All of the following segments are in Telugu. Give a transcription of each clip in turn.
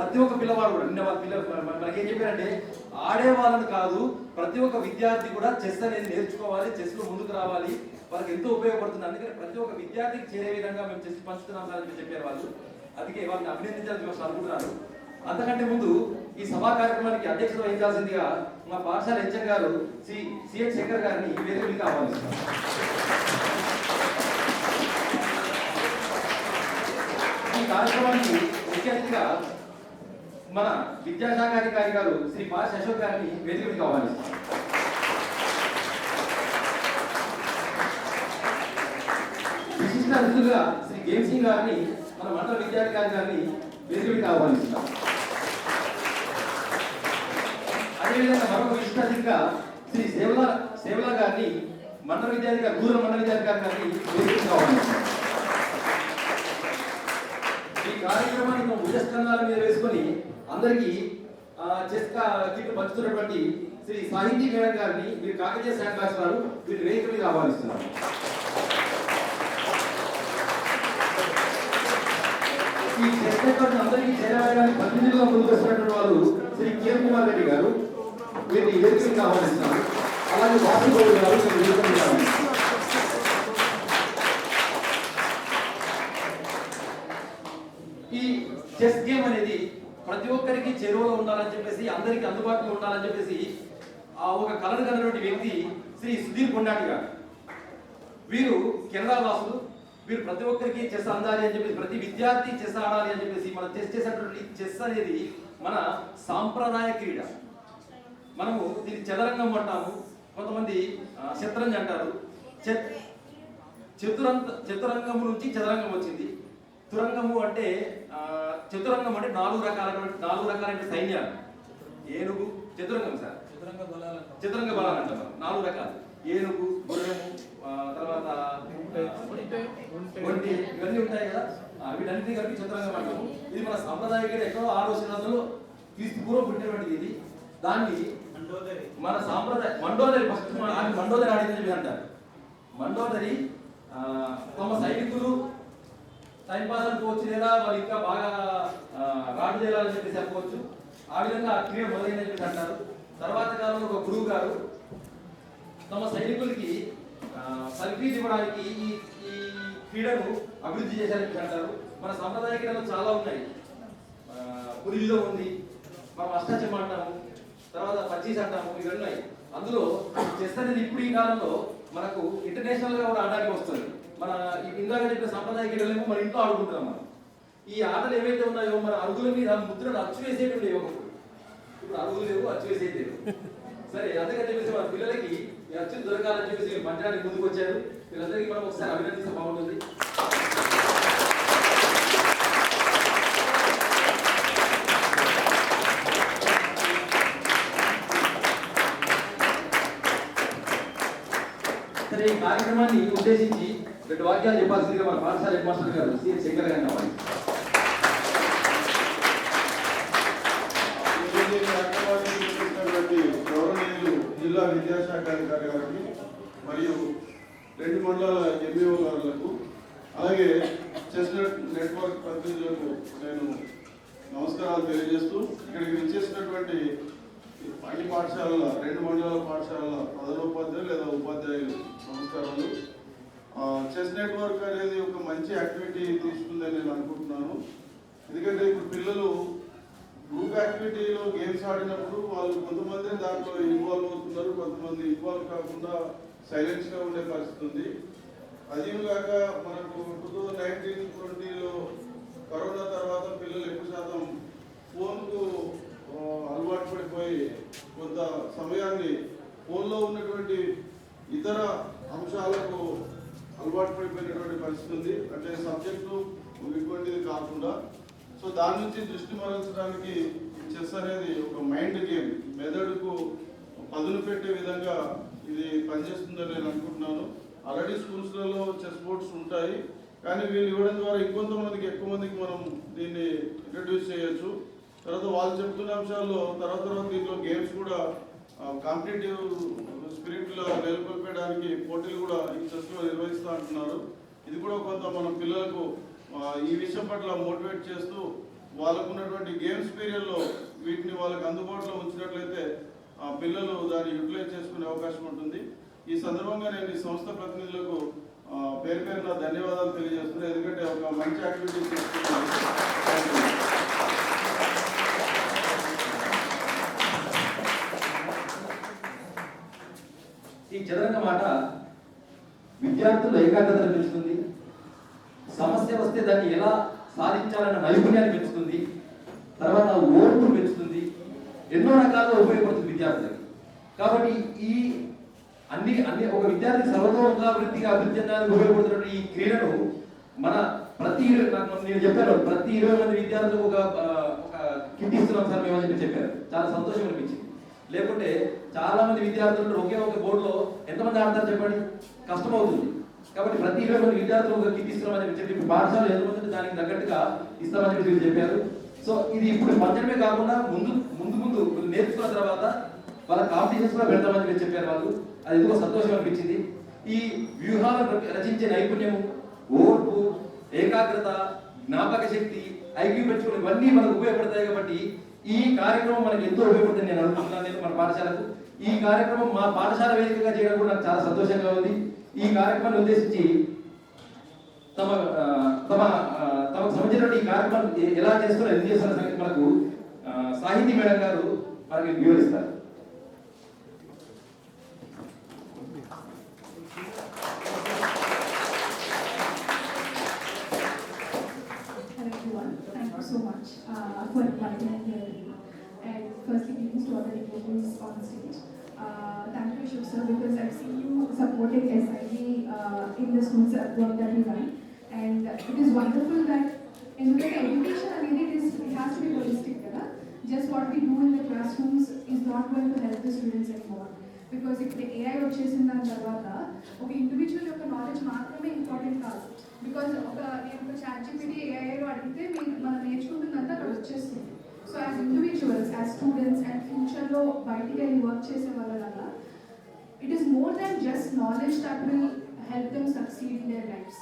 ప్రతి ఒక్క పిల్లవాడు కూడా నిన్న వాళ్ళ మనకేం చెప్పారంటే ఆడే వాళ్ళని కాదు, ప్రతి ఒక్క విద్యార్థి కూడా చెస్ అనేది నేర్చుకోవాలి, చెస్ లో ముందుకు రావాలి, వాళ్ళకి ఎంతో ఉపయోగపడుతుంది. అందుకని ప్రతి ఒక్క విద్యార్థికి చేరే విధంగా మేము చెస్ పంచుతున్నాం అని చెప్పారు వాళ్ళు. అందుకే వాళ్ళని అభినందించాలని అనుకుంటున్నాను. అంతకంటే ముందు ఈ సభా కార్యక్రమానికి అధ్యక్షత వహించాల్సిందిగా మా పాఠశాల హెచ్ఎం గారు సిఎన్ శంకర్ గారిని వేదికలకు ఆహ్వానిస్తున్నారు. ఈ కార్యక్రమానికి ముఖ్య అతిథిగా మన విద్యాశాఖ అధికారి గారు శ్రీ పాష్ అశోక్ గారిని వేదికలకు ఆహ్వానిస్తున్నారు. విశిష్ట అతిథులుగా శ్రీ గేమ్ సింగ్ గారిని మన మండల విద్యాధికారి గారిని వేదికలకు ఆహ్వానిస్తున్నారు. అదేవిధంగా మరొక విశిష్ట అతిథిగా శ్రీ సేవలా గారిని మండల విద్యాధికారి దూరం మండల విద్యాధికారి గారిని వేదికలకు ఆహ్వానిస్తున్నారు. ఈ కార్యక్రమాన్ని ఉదయస్కంధాల మీద వేసుకొని అందరికీ చెస్ కిట్లు పంచుతున్నటువంటి శ్రీ సాహితీ మేడం గారిని మీరు కాకతీయ శాఖ వారు వీరి వేదిక మీద ఆహ్వానిస్తున్నారు. ఈ చెస్ పేపర్ని అందరికీ చేరవేయడానికి ప్రతినిధులుగా ముందుకు వస్తున్నటువంటి వారు శ్రీ కిరణ్ కుమార్ రెడ్డి గారు వీరిని వేదిక మీద ఆహ్వానిస్తున్నారు. అలాగే వాసుగౌడ్ గారు వేదిక మీద ఆహ్వానిస్తున్నారు. ఈ చెస్ గేమ్ అనేది ప్రతి ఒక్కరికి చెరువులో ఉండాలని చెప్పేసి, అందరికి అందుబాటులో ఉండాలని చెప్పేసి ఒక కలర్ కన్నటువంటి వ్యక్తి శ్రీ సుధీర్ కొండాటి గారు. వీరు కెనడా వాసులు. వీరు ప్రతి ఒక్కరికి చెస్ అందాలి అని చెప్పేసి, ప్రతి విద్యార్థి చెస్ ఆడాలి అని చెప్పేసి మనం చెస్ చేసేటువంటి చెస్ అనేది మన సాంప్రదాయ క్రీడ. మనము దీన్ని చదరంగం అంటాము, కొంతమంది శతరంజ అంటారు. చతురంగము నుంచి చదరంగం వచ్చింది. తురంగము అంటే చతురంగం అంటే నాలుగు రకాలైన సైన్యాలు. ఏనుగు చతురంగం సార్, చతురంగ బలాలు అంటారు. 4 రకాలు: ఏనుగు, గుర్రము, తర్వాత ఒంటి, ఇవన్నీ ఉంటాయి కదా. వీటన్నిటి కలిపి చతురంగం అంటాము. ఇది మన సాంప్రదాయ ఎక్కడో 6వ శతాబ్దంలో క్రీస్తు పూర్వం పుట్టినటువంటిది. ఇది దాన్ని మన సాంప్రదాయ మండోదరి ఫస్ట్ మండోదరి ఆడిందని చెప్పి అంటారు. మండోదరి తమ సైనికులు టైం పాస్ అనుకోవచ్చు, లేదా వాళ్ళు ఇంకా బాగా రాడు చేయాలని చెప్పేసి అనుకోవచ్చు. ఆ విధంగా ఆ క్రీడ మొదలైందని చెప్పి అంటారు. తర్వాత కాలంలో ఒక గురువు గారు తమ సైనికులకి సర్వీస్ ఇవ్వడానికి ఈ క్రీడను అభివృద్ధి చేశారని అంటారు. మన సాంప్రదాయ క్రీడలు చాలా ఉన్నాయి. పురిలో ఉంది, మనం అష్టాచమ్మ అంటాము, తర్వాత పచ్చీస్ అంటాము, ఇవి ఉన్నాయి. అందులో చెస్ అనేది ఇప్పుడు ఈ కాలంలో మనకు ఇంటర్నేషనల్ గా కూడా ఆడడానికి వస్తుంది. మన ఇందాక చెప్పిన సాంప్రదాయ క్రీడలేమో మన ఇంట్లో ఆడుకుంటున్నాం. మనం ఈ ఆటలు ఏవైతే ఉన్నాయో మన అరుగుల మీద ముద్రలు అచ్చు వేసేవి లేవు. ఇప్పుడు అరుగులు లేవు, అచ్చు వేసేది లేవు. సరే, అందుకని చెప్పేసి మన పిల్లలకి ఈ అచ్చులు దొరకాలని చెప్పేసి పంచడానికి ముందుకు వచ్చారు. వీళ్ళందరికీ మనం ఒకసారి అభినందిస్తే బాగుంటుంది. సరే, ఈ కార్యక్రమాన్ని ఉద్దేశించి 2 వాక్యాలు చెప్పాల్సిందిగా మన పాఠశాల హెడ్ మాస్టర్ గారు సిఎన్ శంకర్ గారిని కావాలి. గౌరవనీయులు జిల్లా విద్యాశాఖ అధికారి గారికి మరియు 2 మండలాల ఎంఈఓ గారులకు, అలాగే చెస్ నెట్వర్క్ ప్రతినిధులకు నేను నమస్కారాలు తెలియజేస్తూ, ఇక్కడికి విచ్చేసినటువంటి అన్ని పాఠశాలల 2 మండలాల పాఠశాలల ప్రధానోపాధ్యాయులు లేదా ఉపాధ్యాయులు నమస్కారాలు. చెస్ నెట్వర్క్ అనేది ఒక మంచి యాక్టివిటీ తీసుకుందని నేను అనుకుంటున్నాను. ఎందుకంటే ఇప్పుడు పిల్లలు గ్రూప్ యాక్టివిటీలో గేమ్స్ ఆడినప్పుడు వాళ్ళు కొంతమంది దాంట్లో ఇన్వాల్వ్ అవుతున్నారు, కొంతమంది ఇన్వాల్వ్ కాకుండా సైలెన్స్గా ఉండే పరిస్థితి ఉంది. అదేవిధంగా మనకు 2019-20లో కరోనా తర్వాత పిల్లలు ఎక్కువ శాతం ఫోన్కు అలవాటు పడిపోయి కొంత సమయాన్ని ఫోన్లో ఉన్నటువంటి ఇతర అంశాలకు అలవాటు పడిపోయినటువంటి పరిస్థితి ఉంది. అంటే సబ్జెక్టు ఇటువంటిది కాకుండా, సో దాని నుంచి దృష్టి మరల్చడానికి చెస్ అనేది ఒక మైండ్ గేమ్, మెదడుకు పదును పెట్టే విధంగా ఇది పనిచేస్తుందని నేను అనుకుంటున్నాను. ఆల్రెడీ స్కూల్స్లలో చెస్ బోర్డ్స్ ఉంటాయి, కానీ వీళ్ళు ఇవ్వడం ద్వారా ఇంకొంతమందికి ఎక్కువ మందికి మనం దీన్ని ఇంట్రడ్యూస్ చేయొచ్చు. తర్వాత వాళ్ళు చెప్తున్న అంశాల్లో తర్వాత దీంట్లో గేమ్స్ కూడా కాంపిటేటివ్ స్పిరిట్లో నెలకొల్పడానికి పోటీలు కూడా ఈ చెస్లో నిర్వహిస్తూ అంటున్నారు. ఇది కూడా కొంత మన పిల్లలకు ఈ విషయం పట్ల మోటివేట్ చేస్తూ వాళ్ళకు ఉన్నటువంటి గేమ్స్ పీరియడ్లో వీటిని వాళ్ళకి అందుబాటులో ఉంచినట్లయితే పిల్లలు దాన్ని యూటిలైజ్ చేసుకునే అవకాశం ఉంటుంది. ఈ సందర్భంగా నేను ఈ సంస్థ ప్రతినిధులకు పేరు పేరున ధన్యవాదాలు తెలియజేస్తున్నాను. ఎందుకంటే ఒక మంచి యాక్టివిటీ తీసుకున్నాను. ఈ చదరంగ మాట విద్యార్థుల ఏకాగ్రతను పెంచుతుంది, సమస్య వస్తే దాన్ని ఎలా సాధించాలన్న నైపుణ్యాన్ని పెంచుతుంది, తర్వాత ఓర్పును పెంచుతుంది, ఎన్నో రకాలుగా ఉపయోగపడుతుంది విద్యార్థులకి. కాబట్టి ఈ అన్ని అన్ని ఒక విద్యార్థి సర్వతోముఖాభివృద్ధిగా అభివృద్ధి చెందడానికి ఉపయోగపడుతున్న ఈ క్రీడను మన నేను చెప్పాను, ప్రతి 20 మంది విద్యార్థులకు ఒక కిట్ ఇస్తున్నాం సార్ మేము అని చెప్పారు. చాలా సంతోషం అనిపించింది. లేకుంటే చాలా మంది విద్యార్థులు ఒకే ఒక బోర్డులో ఎంతమంది ఆడతారు చెప్పండి, కష్టం అవుతుంది. కాబట్టి ప్రతి 20 మంది విద్యార్థులు ఒక కిట్ ఇస్తున్నామని చెప్పి పాఠశాల ఎంతమంది దానికి తగ్గట్టుగా ఇస్తామని చెప్పి వీళ్ళు చెప్పారు. సో ఇది ఇప్పుడు పంచడమే కాకుండా ముందు ముందు ముందు నేర్చుకున్న తర్వాత వాళ్ళ కాంపిటీషన్స్ కూడా పెడతామని చెప్పి చెప్పారు వాళ్ళు. అది ఎందుకో సంతోషం అనిపించింది. ఈ వ్యూహాలను రచించే నైపుణ్యము, ఓర్పు, ఏకాగ్రత, జ్ఞాపక శక్తి, ఐక్యూ పెంచుకోవడం ఇవన్నీ మనకు ఉపయోగపడతాయి. కాబట్టి ఈ కార్యక్రమం మనకు ఎంతో ఉపయోగపడుతుంది నేను అనుకుంటున్నాను. నేను మన పాఠశాలకు ఈ కార్యక్రమం మా పాఠశాల వేదికగా చేయడం కూడా నాకు చాలా సంతోషంగా ఉంది. ఈ కార్యక్రమాన్ని ఉద్దేశించి తమకు సంబంధించిన ఈ కార్యక్రమం ఎలా చేస్తున్నా ఎందుకు చేస్తున్న సంగతి మనకు సాహితీ మేడం గారు మనకి వివరిస్తారు. Thank you so much for inviting me here. And firstly, greetings to all the dignitaries on stage. Thank you, Ashok sir, because I've seen you supporting SID in the schools work that you run, and it is wonderful that in the education it has to be holistic. Just what we do in the classrooms is not going to help the students anymore. Because if the AI వచ్చేసిన దాని తర్వాత ఒక ఇండివిజువల్ యొక్క నాలెడ్జ్ మాత్రమే ఇంపార్టెంట్ కాదు. బికాజ్ నేను చాట్ జీపీటీ ఏఐలో అడిగితే మనం నేర్చుకుంటుందంతా అక్కడ వచ్చేస్తుంది. So as individuals, as students and ఫ్యూచర్లో బయటికి వెళ్ళి వర్క్ చేసే వాళ్ళ వల్ల it is more than just knowledge that will help them succeed in there lifes.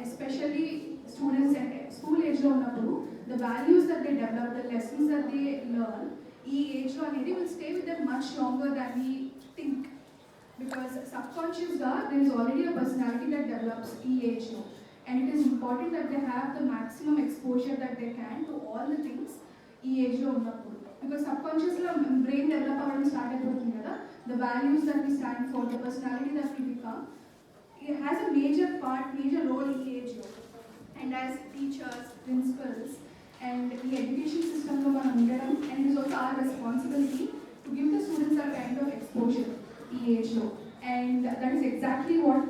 Especially students school ఏజ్లో ఉన్నప్పుడు the values that they develop, the lessons that they learn ఈ ఏజ్లో అనేది will stay with them much longer than we think. Because subconsciously there is already a personality that develops in age now, and it is important that they have the maximum exposure that they can to all the things in age lo unnappudu. Because subconsciously brain develop avadam start ayipotundi kada, the values that we stand for, the personality that we become, it has a major role in age lo. And as teachers, principals and the education system lo manam undadam, and it is also our responsibility to give the students that kind of exposure age low, and that is exactly what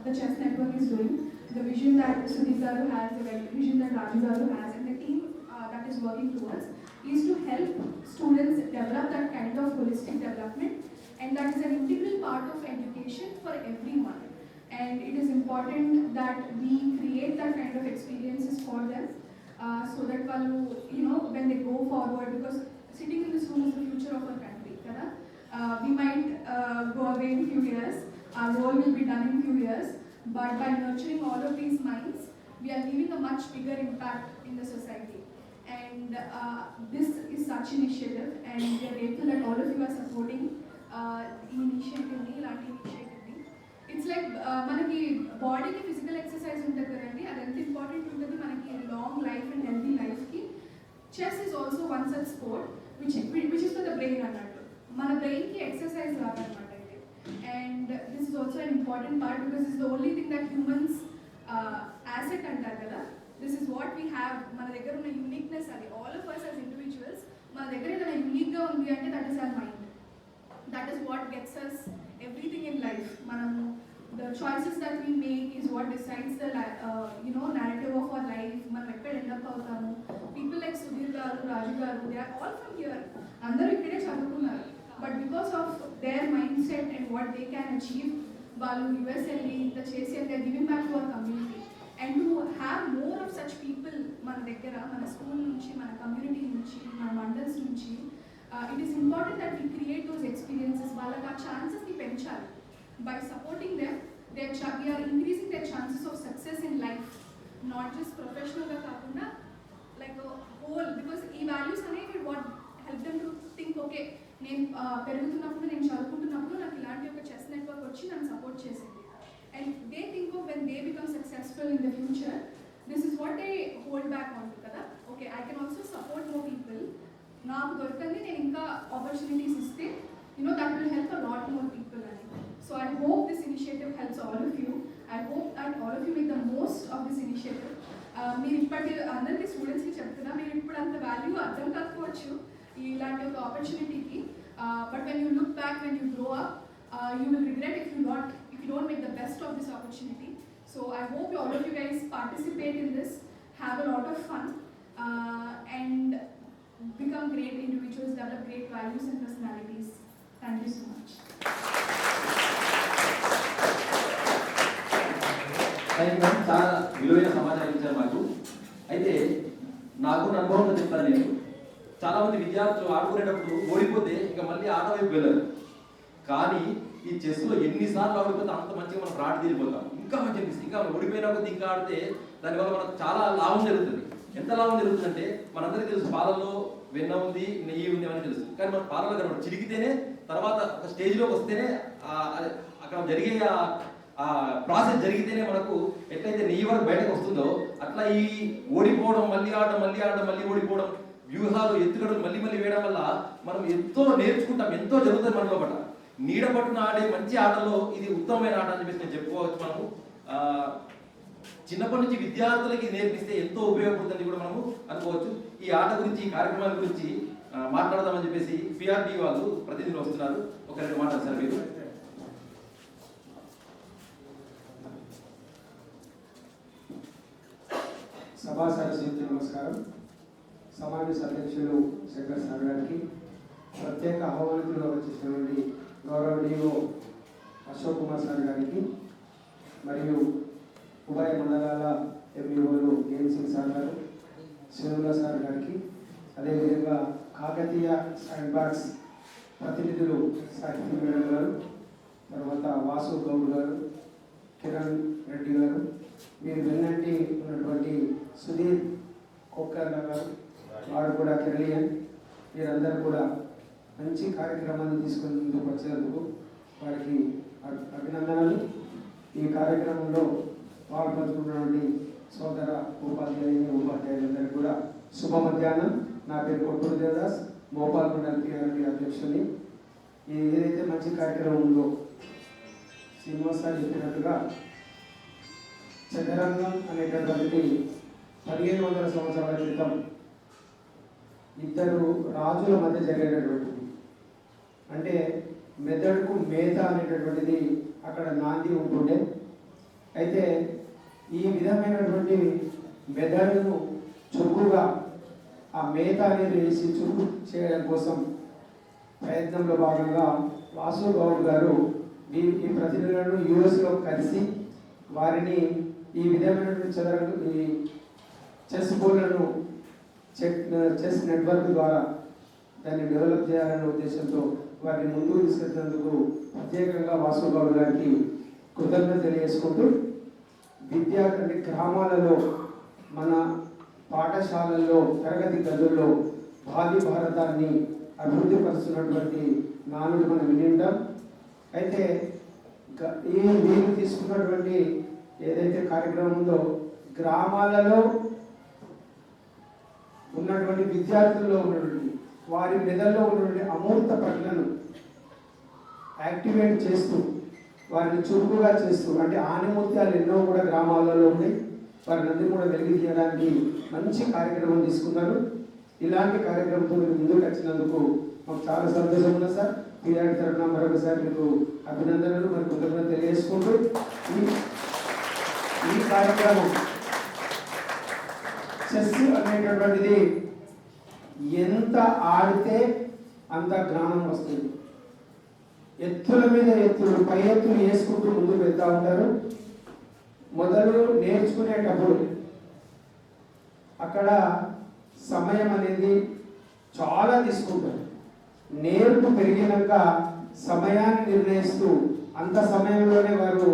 the chess network is doing. The vision that Sudhir Garu has, the vision that Raju Garu has, and the team that is working towards is to help students develop that kind of holistic development, and that is an integral part of education for everyone. And it is important that we create that kind of experiences for them, so that when they go forward, because sitting in this room is the future of our country, kada? We might go away in few years, our role will be done in few years, but by nurturing all of these minds, we are leaving a much bigger impact in the society. And this is such initiative, and we are grateful that all of you are supporting initiative. It's like manaki body ki physical exercise untadi kadandi, adi ent important untadi manaki long life and healthy life ki. Chess is also one such sport which is for the brain annattu. మన బ్రెయిన్కి ఎక్సర్సైజ్ లాగనమాట ఇది. And this is also an important part, because is the only thing that humans asset అంటారు కదా. This is what we have. మన దగ్గర ఉన్న యూనిక్నెస్ అది. All of us as individuals మన దగ్గర ఏదైనా యూనిక్గా ఉంది అంటే that is our mind. That is what gets us everything in life. మనము the choices that we make is what decides the narrative of our life. మనం ఎక్కడ ఎండప్ అవుతాము. పీపుల్ లైక్ సుధీర్ గారు, రాజు గారు, they are all from here. అందరూ ఇక్కడే చదువుకున్నారు. But because of their mindset and what they can achieve, వాళ్ళు US వెళ్ళి ఇంత చేసి and they are giving back to our community. And to have more of such people మన దగ్గర, మన స్కూల్ నుంచి, మన కమ్యూనిటీ నుంచి, మన మండల్స్ నుంచి, it is important that we create those experiences. వాళ్ళకి ఆ ఛాన్సెస్ని పెంచాలి. By supporting them, we are increasing their chances of success in life, not just professionalగా కాకుండా లైక్ హోల్, బికాస్ ఈ వాల్యూస్ అనేవి what help them to think okay నేను పెరుగుతున్నప్పుడు నేను చదువుకుంటున్నప్పుడు నాకు ఇలాంటి ఒక చెస్ నెట్వర్క్ వచ్చి నన్ను సపోర్ట్ చేసింది. And they think of when they become successful in the future, this is what they hold back on to కదా. Okay, I can also support more people. నాకు దొరకంది నేను ఇంకా ఆపర్చునిటీస్ ఇస్తే that will help a lot more people. So I hope this initiative helps all of you. I hope that all of you make the most of this initiative. మీరు ఇప్పటి అందరికీ స్టూడెంట్స్కి చెప్తున్నా, మీరు ఇప్పుడు అంత వాల్యూ అర్థం కాకపోవచ్చు ఇలాంటి ఒక ఆపర్చునిటీకి, but when you look back, when you grow up, you will regret if you don't make the best of this opportunity. So I hope all of you guys participate in this, have a lot of fun, and become great individuals, develop great values and personalities. Thank you so much. చాలా విలువైన సమాచారం ఇచ్చారు మాకు. అయితే నాకు అనుభవంగా చెప్తాను నేను, చాలా మంది విద్యార్థులు ఆడుకునేటప్పుడు ఓడిపోతే ఇంకా మళ్ళీ ఆట వైపు వెళ్ళరు. కానీ ఈ చెస్లో ఎన్నిసార్లు ఓడిపోతే అంత మంచిగా మనం ఆట తీరిపోతాం. ఇంకా మంచి అనిపిస్తుంది. ఇంకా ఓడిపోయినా కొద్ది ఇంకా ఆడితే దానివల్ల మనకు చాలా లాభం జరుగుతుంది. ఎంత లాభం జరుగుతుందంటే మనందరికీ తెలుసు, పాలల్లో వెన్న ఉంది, నెయ్యి ఉంది అని తెలుసు. కానీ మన పాలలో కనబడి చిరిగితేనే, తర్వాత ఒక స్టేజ్లోకి వస్తేనే అక్కడ జరిగే ఆ ప్రాసెస్ జరిగితేనే మనకు ఎట్లయితే నెయ్యి వరకు బయటకు వస్తుందో, అట్లా ఈ ఓడిపోవడం, మళ్ళీ ఆడడం, మళ్ళీ ఓడిపోవడం, వ్యూహాలు, ఎత్తుగడలు మళ్ళీ వేయడం వల్ల మనం ఎంతో నేర్చుకుంటాం, ఎంతో జరుగుతుంది మన లోపల. నీడ పట్టున ఆడే మంచి ఆటలో ఇది ఉత్తమమైన ఆట అని చెప్పేసి నేను చెప్పుకోవచ్చు. మనము చిన్నప్పటి నుంచి విద్యార్థులకి నేర్పిస్తే ఎంతో ఉపయోగపడుతుంది కూడా మనము అనుకోవచ్చు. ఈ ఆట గురించి, ఈ కార్యక్రమాల గురించి మాట్లాడదామని చెప్పేసి పిఆర్డి వాళ్ళు ప్రతినిధులు వస్తున్నారు. ఒక 2 మాటలు సార్ మీరు. సభా సరస్వతి నమస్కారం. సమావేశ అధ్యక్షులు శంకర్ సార్ గారికి, ప్రత్యేక ఆహ్వానితులుగా వచ్చేసినటువంటి గౌరవనీయులు అశోక్ కుమార్ సార్ గారికి, మరియు ఉభయ మండలాల ఎంఈఓలు ఏఎం సింగ్ సార్ గారు, శివుల సార్ గారికి, అదేవిధంగా కాకతీయ శాండ్ బాక్స్ ప్రతినిధులు సాహిత్య మేడం గారు, తర్వాత వాసు గౌడ్ గారు, కిరణ్ రెడ్డి గారు, మీరు వెన్నంటి ఉన్నటువంటి సుధీర్ కొక్కర్ల గారు, వారు కూడా కెరళియన్, మీరందరూ కూడా మంచి కార్యక్రమాన్ని తీసుకుని ముందుకు వచ్చినందుకు వారికి అభినందనలు. ఈ కార్యక్రమంలో పాల్పంచుకున్నటువంటి సోదర ఉపాధ్యాయులందరికీ కూడా శుభ మధ్యాహ్నం. నా పేరు కొట్టూరు దేవదాస్, మోపాల్ మండల్ పిఆర్డి అధ్యక్షుని. ఏదైతే మంచి కార్యక్రమం ఉందో శ్రీనివాస్ గారు చెప్పినట్టుగా చదరంగం అనేటటువంటిది 1500 సంవత్సరాల క్రితం ఇద్దరు రాజుల మధ్య జరిగేటటువంటిది. అంటే మెదడుకు మేత అనేటటువంటిది అక్కడ నాంది ఉంటుండే. అయితే ఈ విధమైనటువంటి మెదడును చురుకుగా ఆ మేత అనేది వేసి చురుకు చేయడం కోసం ప్రయత్నంలో భాగంగా వాసు గౌడ్ గారు ఈ ప్రతినిధులను యుఎస్లో కలిసి వారిని ఈ విధమైనటువంటి చదరంగం, ఈ చెస్ బోర్డులను చెస్ నెట్వర్క్ ద్వారా దాన్ని డెవలప్ చేయాలనే ఉద్దేశంతో వారిని ముందుకు తీసుకెళ్తున్నందుకు ప్రత్యేకంగా వాసు గౌడ్ గారికి కృతజ్ఞత తెలియజేసుకుంటూ, విద్యార్థి గ్రామాలలో, మన పాఠశాలల్లో, తరగతి గదుల్లో భావి భారతాన్ని అభివృద్ధి పరుస్తున్నటువంటి నానుడు మనం వినింటాం. అయితే మీరు తీసుకున్నటువంటి ఏదైతే కార్యక్రమం ఉందో, గ్రామాలలో ఉన్నటువంటి విద్యార్థుల్లో ఉన్నటువంటి వారి మెదడులో ఉన్నటువంటి అమూర్త ప్రజ్ఞను యాక్టివేట్ చేస్తూ, వారిని చురుకుగా చేస్తూ, అంటే ఆనిముత్యాలు ఎన్నో కూడా గ్రామాలలో ఉన్నాయి, వారిని అందరూ కూడా వెలిగి తీయడానికి మంచి కార్యక్రమం తీసుకున్నారు. ఇలాంటి కార్యక్రమంతో మీరు ముందుకు వచ్చినందుకు మాకు చాలా సంతోషం ఉంది సార్. పిఆర్డి తరఫున మరొకసారి మీకు అభినందనలు, మరి కృతజ్ఞత తెలియజేసుకుంటూ, ఈ కార్యక్రమం చెస్ అనేటటువంటిది ఎంత ఆడితే అంత జ్ఞానం వస్తుంది. ఎత్తుల మీద ఎత్తులు, పై ఎత్తులు వేసుకుంటూ ముందుకు వెళ్తూ ఉంటారు. మొదలు నేర్చుకునేటప్పుడు అక్కడ సమయం అనేది చాలా తీసుకుంటారు. నేర్పు పెరిగినాక సమయాన్ని నిర్ణయిస్తూ అంత సమయంలోనే వారు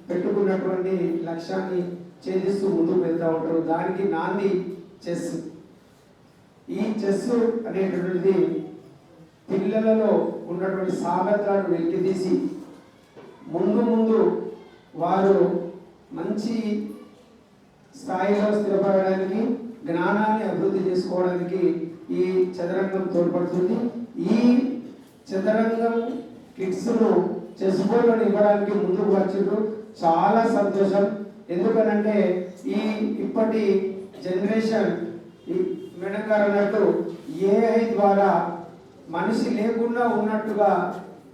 పెట్టుకున్నటువంటి లక్ష్యాన్ని ఛేదిస్తూ ముందుకు వెళ్తూ ఉంటారు. దానికి నాంది చెస్. ఈ చెస్ అనేటువంటిది పిల్లలలో ఉన్నటువంటి సామర్థ్యాలను వెలికితీసి ముందు ముందు వారు మంచి స్థాయిలో స్థిరపడడానికి, జ్ఞానాన్ని అభివృద్ధి చేసుకోవడానికి ఈ చదరంగం తోడ్పడుతుంది. ఈ చదరంగం కిడ్స్ను చెస్ బోర్డులను ఇవ్వడానికి ముందుకు వచ్చిండ్రు. చాలా సంతోషం. ఎందుకనంటే ఇప్పటి జనరేషన్ ఈ మేడం గారు అన్నట్టు ఏఐ ద్వారా మనిషి లేకుండా ఉన్నట్టుగా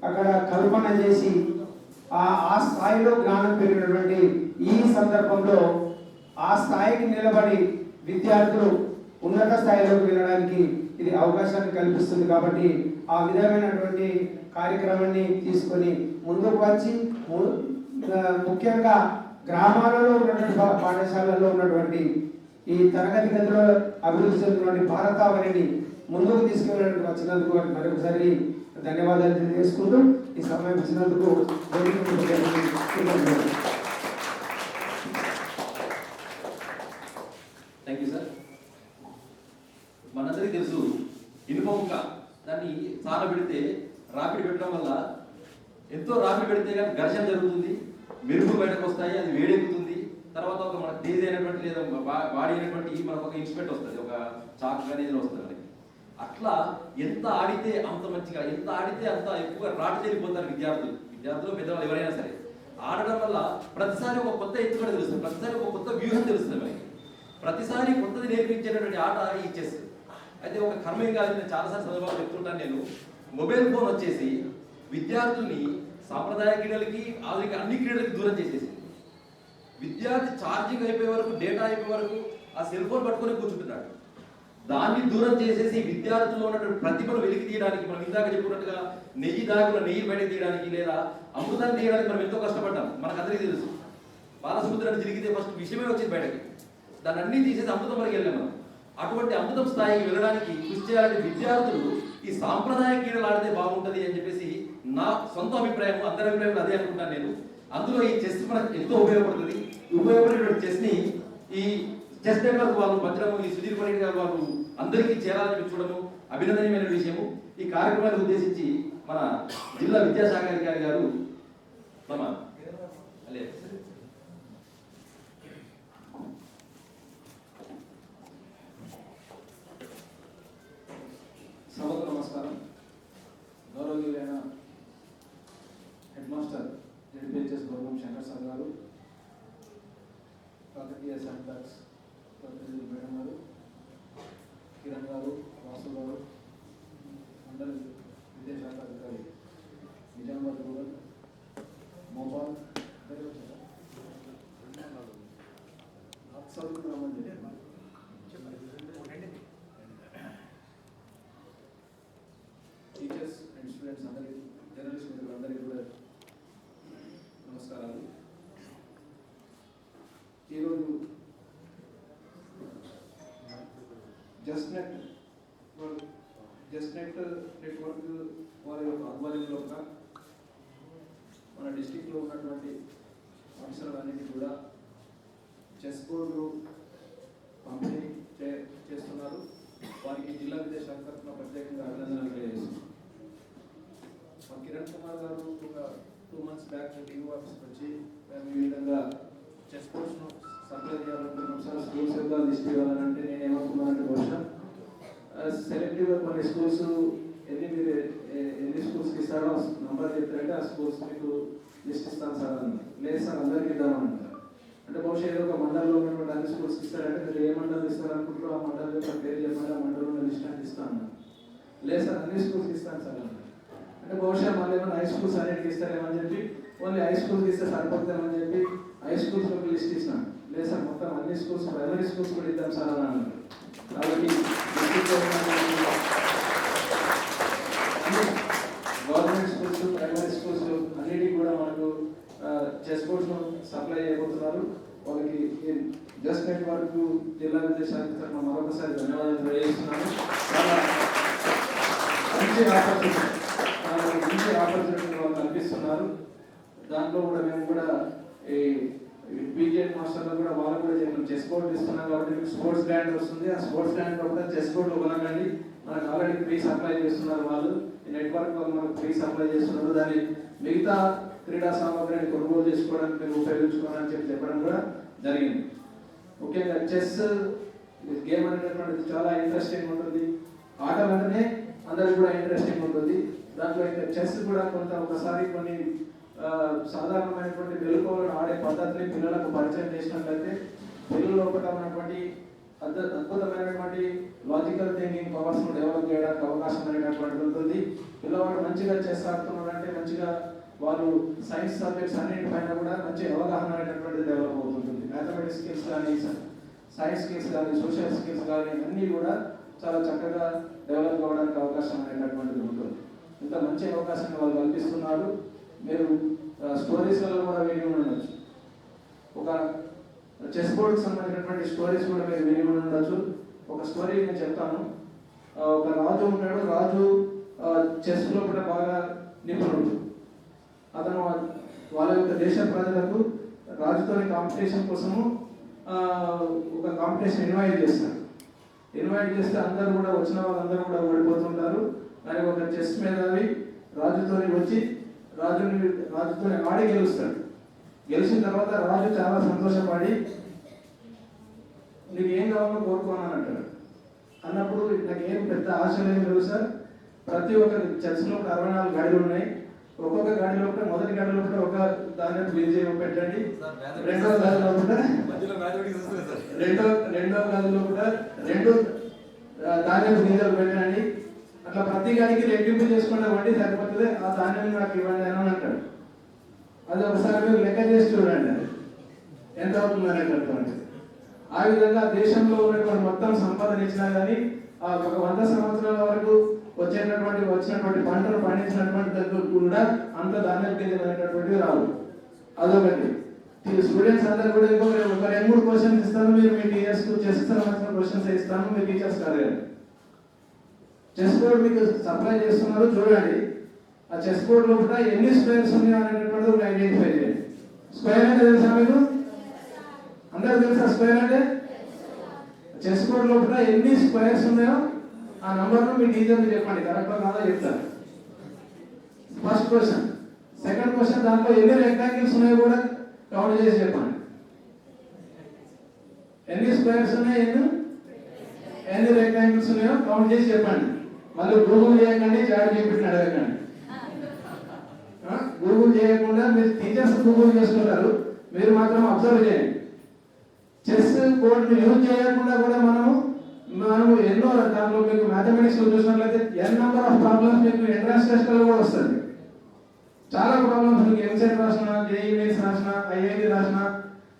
అక్కడ కల్పన చేసి ఆ స్థాయిలో జ్ఞానం పెరిగినటువంటి ఈ సందర్భంలో ఆ స్థాయికి నిలబడి విద్యార్థులు ఉన్నత స్థాయిలోకి వెళ్ళడానికి ఇది అవకాశాన్ని కల్పిస్తుంది. కాబట్టి ఆ విధమైనటువంటి కార్యక్రమాన్ని తీసుకొని ముందుకు వచ్చి ముఖ్యంగా గ్రామాలలో ఉన్నటువంటి పాఠశాలల్లో ఉన్నటువంటి ఈ తరగతి గదిలో అభివృద్ధి చెందినటువంటి భారతావనిని ముందుకు తీసుకెళ్ళడానికి వచ్చినందుకు మరొకసారి ధన్యవాదాలు తెలియజేసుకుంటూ ఈ సమయం ఇచ్చినందుకు థ్యాంక్ యూ సార్. మనందరికీ తెలుసు ఇనుప ముక్క దాన్ని సాన పెడితే రాపిడి పెట్టడం వల్ల ఎంతో రాపిడి పెడితే కానీ ఘర్షణ జరుగుతుంది, మెరుపులు బయటకు వస్తాయి, అది వేడెక్కుతుంది. తర్వాత ఒక మనకు తేజ్ అయినటువంటి లేదా వాడి అయినటువంటి మనకు ఒక ఇన్స్ట్రుమెంట్ వస్తుంది, ఒక చాక్ అనేది వస్తుంది మనకి. అట్లా ఎంత ఆడితే అంత మంచిగా, ఎంత ఆడితే అంత ఎక్కువగా రాటు చేరిపోతారు విద్యార్థులు పెద్దవాళ్ళు ఎవరైనా సరే. ఆడడం వల్ల ప్రతిసారి ఒక కొత్త ఎత్తుగడ తెలుస్తుంది, ప్రతిసారి ఒక కొత్త వ్యూహం తెలుస్తుంది మనకి. ప్రతిసారి కొత్తది నేర్పించేటటువంటి ఆట ఈ చెస్. అయితే ఒక కర్మేం కాదు, నేను చాలాసార్లు సందర్భాలు చెప్తుంటాను. నేను మొబైల్ ఫోన్ వచ్చేసి విద్యార్థుల్ని సాంప్రదాయ క్రీడలకి ఆధునిక అన్ని క్రీడలకి దూరం చేసేసింది. విద్యార్థి ఛార్జింగ్ అయిపోయే వరకు, డేటా అయిపోయే వరకు ఆ సెల్ ఫోన్ పట్టుకొని కూర్చుంటున్నాడు. దాన్ని దూరం చేసేసి విద్యార్థుల్లో ఉన్నటువంటి ప్రతిభను వెలికి తీయడానికి, మనం ఇందాక చెప్పుకున్నట్టుగా నెయ్యి దాగున్న నెయ్యి బయటకు తీయడానికి లేదా అమృతాన్ని తీయడానికి మనం ఎంతో కష్టపడ్డాం. మనకు అందరికీ తెలుసు, బాలసముద్రాన్ని తిరిగితే ఫస్ట్ విషయమే వచ్చింది బయటకి. దాన్ని అన్ని తీసేసి అమృతం వరకు వెళ్ళాం మనం. అటువంటి అమృతం స్థాయికి వెళ్ళడానికి కృషి చేయాలంటే విద్యార్థులు ఈ సాంప్రదాయ క్రీడలు ఆడితే బాగుంటుంది అని చెప్పేసి నా సొంత అభిప్రాయం, అందరి అభిప్రాయం అదే అనుకుంటాను నేను. అందులో ఈ చెస్ మనకు ఎంతో ఉపయోగపడుతుంది. ఉపయోగపడేటువంటి చెస్ని ఈ చెస్ నెట్వర్క్ వాళ్ళు భద్రము, ఈ సుధీర్ పరేడ్ గారు వాళ్ళు అందరికీ చేరాలని చూడము అభినందనీయమైన విషయము. ఈ కార్యక్రమాన్ని ఉద్దేశించి మన జిల్లా విద్యాశాఖ అధికారి గారు సభకు నమస్కారం. గౌరవనీయులైన హెడ్ మాస్టర్ జెడ్పీహెచ్ఎస్ గౌరవం శంకర్ సార్ గారు, కాకతీయ సెంటర్స్ ప్రతినిధులు మేడం గారు, కిరణ్ గారు, వాసు గారు, మండలి విద్యాశాఖ అధికారి Nizamabad rural, Mopal teachers and students అందరికీ, జర్నలిస్ట్ మిత్రులందరికీ కూడా నమస్కారాలు. ఈరోజు జస్ట్ నెట్ నెట్వర్క్ వారి యొక్క ఆధ్వర్యంలో మన డిస్టిక్లో ఉన్నటువంటి పాఠశాలన్నింటినీ కూడా చెస్ బోర్డు పంపిణీ చేస్తున్నారు. వారికి జిల్లా విద్యాశాఖ తరఫున ప్రత్యేకంగా అభినందనలు తెలియజేస్తున్నారు. మా కిరణ్ కుమార్ గారు ఒక 2 months బ్యాక్ టీవీ ఆఫీస్కి వచ్చి మేము ఈ విధంగా చెస్ బోర్డ్స్ను సప్లై చేయాలనుకుంటున్నాం సార్, స్కూల్స్ యొక్క లిస్ట్ ఇవ్వాలంటే నేను ఏమనుకున్నానంటే బహుశా సెలెక్టివ్గా కొన్ని స్కూల్స్ మీరు ఎన్ని స్కూల్స్కి ఇస్తారో నంబర్ చెప్తారంటే ఆ స్కూల్స్ మీకు లిస్ట్ ఇస్తాను సార్ అన్నారు. లేదు సార్ అందరికీ ఇద్దామన్నారు. అంటే బహుశా ఏదో ఒక మండలంలో ఉన్నటువంటి అన్ని స్కూల్స్కి ఇస్తారంటే మీరు ఏ మండలం ఇస్తారనుకుంటారో ఆ మండలం యొక్క పేరు చెప్పండి, ఆ మండలంలో లిస్ట్ అంటే ఇస్తాను అన్నారు. లేదు సార్ అన్ని స్కూల్స్కి ఇస్తాను సార్ అన్నారు. అంటే బహుశా మళ్ళీ ఏమైనా హై స్కూల్స్ అన్నిటికి ఇస్తారేమని చెప్పి ఓన్లీ హై స్కూల్స్కి ఇస్తే సరిపోతామని చెప్పి హై స్కూల్స్ ఒక లిస్ట్ ఇస్తాను. లేదు సార్ మొత్తం అన్ని స్కూల్స్, ప్రైమరీ స్కూల్స్ కూడా ఇద్దాం సార్ అని అన్నారు. కాబట్టి గవర్నమెంట్ స్కూల్స్, ప్రైమరీ స్కూల్స్ అన్నిటికీ కూడా మనకు చెస్ బోర్డ్స్ను సప్లై చేయబోతున్నారు. వాళ్ళకి జస్ట్ నెట్వర్క్ జిల్లా విద్యాశాఖ తరఫున మరొకసారి ధన్యవాదాలు తెలియజేస్తున్నాను. చాలా మంచి ఆపర్చునిటీ వాళ్ళు కల్పిస్తున్నారు. దాంట్లో కూడా మేము కూడా ఈ పీజీఎడ్ మాస్టర్లు కూడా వాళ్ళు కూడా చెప్పారు చెస్ బోర్డు ఇస్తున్నాం కాబట్టి మీకు స్పోర్ట్స్ గ్రాండ్ వస్తుంది. ఆ స్పోర్ట్స్ గ్రాండ్ కూడా చెస్ బోర్డు కొనకండి, మనకు ఆల్రెడీ ఫ్రీ సప్లై చేస్తున్నారు వాళ్ళు, ఈ నెట్వర్క్ వాళ్ళు మనకు ఫ్రీ సప్లై చేస్తున్నారు. దాన్ని మిగతా క్రీడా సామగ్రిని కొనుగోలు చేసుకోవడానికి మీరు ఉపయోగించుకోవాలని చెప్పడం కూడా జరిగింది. ముఖ్యంగా చెస్ గేమ్ అనేటటువంటిది చాలా ఇంట్రెస్టింగ్ ఉంటుంది. ఆటలు అంటేనే అందరికి కూడా ఇంట్రెస్టింగ్ ఉంటుంది. దాంట్లో ఇంకా చెస్ కూడా కొంత ఒకసారి కొన్ని సాధారణమైనటువంటి మెలకువలను ఆడే పద్ధతిని పిల్లలకు పరిచయం చేసినట్లయితే పిల్లల లోపల ఉన్నటువంటి అద్భుతమైనటువంటి లాజికల్ థింకింగ్ పవర్స్ను డెవలప్ చేయడానికి అవకాశం అనేటటువంటిది ఉంటుంది. పిల్లవాడు మంచిగా చెస్ ఆడుతున్నాడంటే మంచిగా వాళ్ళు సైన్స్ సబ్జెక్ట్స్ అన్నింటిపైన కూడా మంచి అవగాహన అనేటటువంటిది డెవలప్ అవుతుంటుంది. మ్యాథమెటిక్స్ స్కిల్స్ కానీ, సైన్స్ స్కిల్స్ కానీ, సోషల్ స్కిల్స్ కానీ అన్నీ కూడా చాలా చక్కగా డెవలప్ అవ్వడానికి అవకాశం అనేటటువంటిది ఉంటుంది. ఇంత మంచి అవకాశాన్ని వాళ్ళు కల్పిస్తున్నారు. మీరు స్టోరీస్లలో కూడా విని ఉండొచ్చు. ఒక చెస్ బోర్డుకి సంబంధించినటువంటి స్టోరీస్ కూడా మీరు విని ఉండొచ్చు. ఒక స్టోరీ నేను చెప్తాను. ఒక రాజు ఉంటాడు. రాజు చెస్లో కూడా బాగా నిపుణుడు. అతను వాళ్ళ యొక్క దేశ ప్రజలకు రాజుతోని కాంపిటీషన్ కోసము ఒక కాంపిటీషన్ ఇన్వైట్ చేస్తారు. ఇన్వైట్ చేస్తే అందరూ కూడా వచ్చిన వాళ్ళందరూ కూడా ఓడిపోతుంటారు. కానీ ఒక చెస్ మేధావి రాజుతోని వచ్చి రాజుతోని ఆడి గెలుస్తాడు. గెలిచిన తర్వాత రాజు చాలా సంతోషపడి నీకు ఏం కావాలో కోరుకోనని అంటాడు. అన్నప్పుడు నాకు ఏం పెద్ద ఆశలు ఏం లేవు సార్, ప్రతి ఒక్క చెస్లో 64 గడిలు ఉన్నాయి. ఒక్కొక్క గడిలో కూడా మొదటి గడిలో కూడా ఒక దాన్ని విజయం పెట్టండి, రెండో గదిలో కూడా రెండో గదిలో కూడా 2 ధాన్యం గింజలు పెట్టండి. అట్లా ప్రతి గడికి రెట్టింపు చేసుకుంటే వడ్డీ సరిపోతుంది, ఆ ధాన్యం నాకు ఇవ్వండి అని అంటాడు. అది ఒకసారి మీరు లెక్క చేసి చూడండి ఎంత అవుతుంది అనేటటువంటి. ఆ విధంగా దేశంలో ఉన్నటువంటి మొత్తం సంపదన ఇచ్చినా కానీ ఆ ఒక 100 సంవత్సరాల వరకు వచ్చినటువంటి పంటలు పండించినటువంటి దగ్గర కూడా అంత ధాన్యం గింజలు అనేటటువంటివి రావు. అదొకటి. స్టూడెంట్స్ అందరూ కూడా ఒక 2-3 క్వశ్చన్స్ ఇస్తాను, మీరు మీ టీచర్స్కు చెస్ సంబంధించిన క్వశ్చన్స్ ఇస్తాను, మీ టీచర్స్ అడగండి. చెస్ బోర్డు మీకు సప్లై చేస్తున్నారు చూడండి. ఆ చెస్ బోర్డులో కూడా ఎన్ని స్క్వేర్స్ ఉన్నాయో అనేటటువంటిది ఐడెంటిఫై చేయండి. స్క్వేర్ అంటే తెలుసా మీకు? అందరూ తెలుసా స్క్వేర్ అంటే? చెస్ బోర్డులో కూడా ఎన్ని స్క్వేర్స్ ఉన్నాయో ఆ నంబర్ను మీ టీచర్కి చెప్పండి, కరెక్ట్గా కాదా చెప్తారు. First question. సెకండ్ క్వశ్చన్, దాంట్లో ఎన్ని రెక్టాంగిల్స్ ఉన్నాయో కూడా కౌంట్ చేసి చెప్పండి. ఎన్ని స్క్వేర్స్ ఉన్నాయో ఎన్ని రెక్టాంగిల్స్ ఉన్నాయో కౌంట్ చేసి చెప్పండి. మళ్ళీ గూగుల్ చేయకండి, చాట్ జీపీటీని అడగకండి. గూగుల్ చేయకుండా మీరు టీచర్స్ గూగుల్ చేసుకుంటారు, మీరు మాత్రం అబ్జర్వ్ చేయండి. చెస్ బోర్డుని యూజ్ చేయకుండా కూడా మనము ఎన్నో దాంట్లో మీకు మ్యాథమెటిక్స్ చూసినట్లయితే ఎన్ నెంబర్ ఆఫ్ ప్రాబ్లమ్స్ మీకు ఎంట్రన్స్ టెస్ట్లో కూడా వస్తుంది. చాలా ప్రాబ్లమ్స్ మీకు ఎంసెట్ రాసిన, జేఈ మెయిన్స్ రాసిన, ఐఐటి రాసిన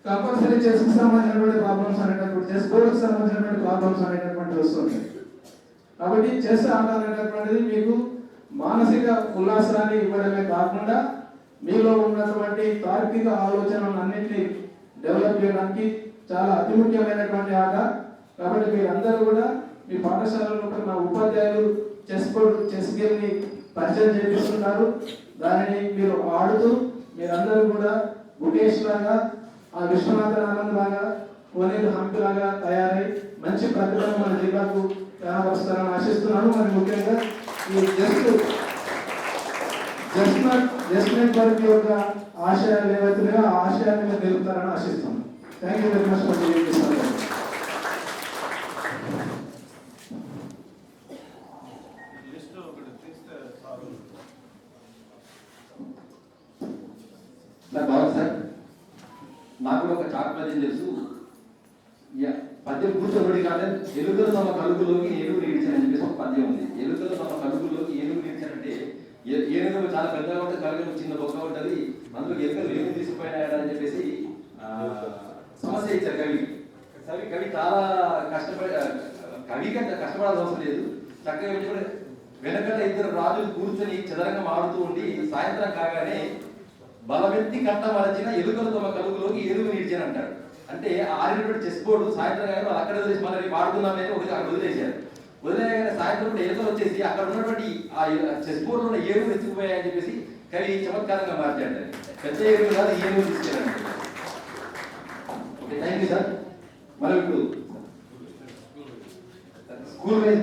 కంపల్సరీ చెస్కి సంబంధించినటువంటి ప్రాబ్లమ్స్ అనేటటువంటి, చెస్ బోర్డుకి సంబంధించినటువంటి ప్రాబ్లమ్స్ అనేటటువంటి వస్తుంది. కాబట్టి చెస్ ఆట అనేటటువంటిది మీకు మానసిక ఉల్లాసాన్ని ఇవ్వడమే కాకుండా మీలో ఉన్నటువంటి తార్కిక ఆలోచనలన్నింటినీ డెవలప్ చేయడానికి చాలా అతి ముఖ్యమైనటువంటి ఆట. కాబట్టి మీరందరూ కూడా మీ పాఠశాలలో ఉన్న ఉపాధ్యాయులు చెస్ గేమ్ని పరిచయం చేపిస్తున్నారు. దానిని మీరు ఆడుతూ మీరందరూ కూడా ముఖేష్ లాగా, ఆ విశ్వనాథన్ ఆనంద్ లాగా, కోనేరు హంపి లాగా తయారై మంచి ప్రతిభను మన జిల్లాకు కనబరుస్తారని ఆశిస్తున్నాను. మరి ముఖ్యంగా ఈ జస్ట్ నెట్వర్క్ యొక్క ఆశయాలు ఏవైతున్నాయో ఆ ఆశయాన్ని మీరు నిలుపుతారని ఆశిస్తున్నాను. Thank you very much for giving this opportunity. బాగుంది సార్. నాకు ఒక చాట్ పద్యం తెలుసు. పద్యం కూర్చోబడి కాదు, ఎలుకలు తమ కలుగులోకి ఏనుగు నీడిచానని చెప్పేసి ఒక పద్యం ఉంది. ఎలుకలు తమ కలుగులోకి ఏనుగు నీడిచానంటే ఏనుగు చాలా పెద్దగా ఉంటుంది, కలుగు చిన్న బొక్క ఉంటుంది, అందులో ఎలుకలు ఏనుగు తీసుకుపోయినాయని చెప్పేసి సమస్య ఇచ్చారు కవి చాలా కష్టపడి, కవి కంటే కష్టపడాల్సిన అవసరం లేదు. చక్కగా కూడా వెనకట 2 రాజులు కూర్చొని చదరంగం ఆడుతూ ఉండి సాయంత్రం కాగానే బలమెత్తి కంట మరచిన ఎలుకలు తమ కలుగులోకి ఏనుగు నీడ్చాను అంటాడు. అంటే ఆడినటువంటి చెస్ బోర్డు సాయంత్రం కానీ వాళ్ళు అక్కడ వదిలేసి మళ్ళీ వాడుకుందామని ఒకటి అక్కడ వదిలేశారు. వదిలేయగానే సాయంత్రం కూడా ఎలుకలు వచ్చేసి అక్కడ ఉన్నటువంటి ఆ చెస్ బోర్డులో ఉన్న ఏనుగు ఎత్తుకుపోయాయని చెప్పేసి కవి చమత్కారంగా మార్చాడు. పెద్ద ఏనుగు కాదు, ఏనుగు తీసుకెళ్ళాడు. Thank you sir. మనం ఇప్పుడు స్కూల్ వైజ్